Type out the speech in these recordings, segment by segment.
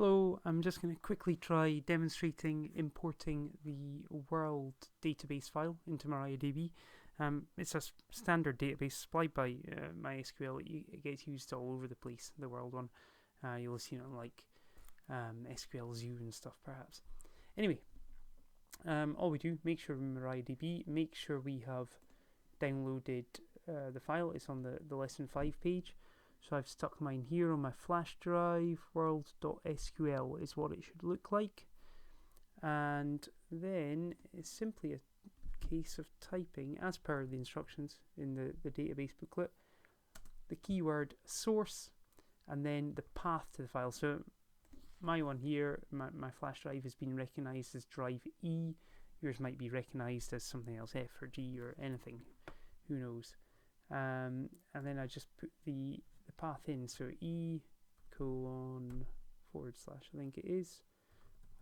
Hello, I'm just going to quickly try demonstrating importing the world database file into MariaDB. It's a standard database supplied by MySQL. It gets used all over the place, the world one. You'll see it on like SQL Zoo and stuff perhaps. Anyway, all we do, make sure in MariaDB, make sure we have downloaded the file. It's on the lesson 5 page. So I've stuck mine here on my flash drive. World.sql is what it should look like. And then it's simply a case of typing, as per the instructions in the database booklet, the keyword source and then the path to the file. So my one here, my flash drive has been recognized as drive E. Yours might be recognized as something else, F or G or anything. Who knows? And then I just put the path in, so E:/ I think it is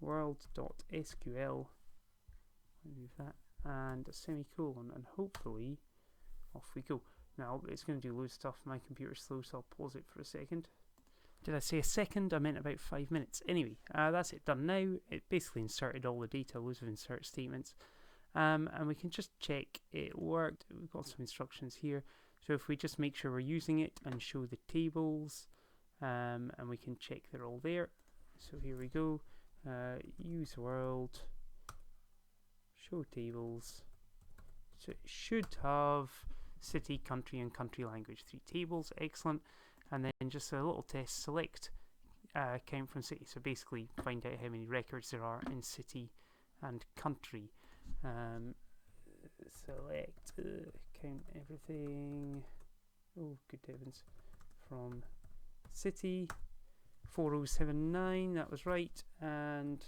world.sql, move that, and a semicolon, and hopefully off we go. Now it's going to do loads of stuff. My computer's slow, so I'll pause it for a second. Did I say a second? I meant about 5 minutes. Anyway, that's it done now. It basically inserted all the data, loads of insert statements, and we can just check it worked. We've got some instructions here. So if we just make sure we're using it and show the tables, and we can check they're all there. So here we go, use world, show tables. So it should have city, country, and country language, 3 tables, excellent. And then just a little test, select count from city. So basically find out how many records there are in city and country. Select count everything, oh good heavens, from city 4079, that was right, and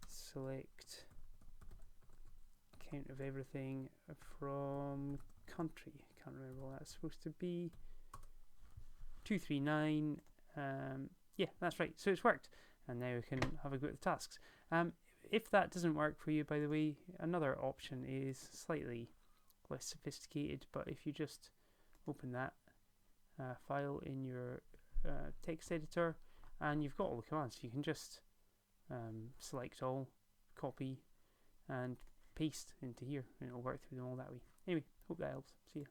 select count of everything from country. I can't remember what that's supposed to be, 239. Yeah, that's right, so it's worked, and now we can have a go at the tasks. If that doesn't work for you, by the way, another option is slightly less sophisticated, but if you just open that file in your text editor and you've got all the commands, you can just select all, copy and paste into here, and it'll work through them all that way. Anyway, hope that helps. See ya.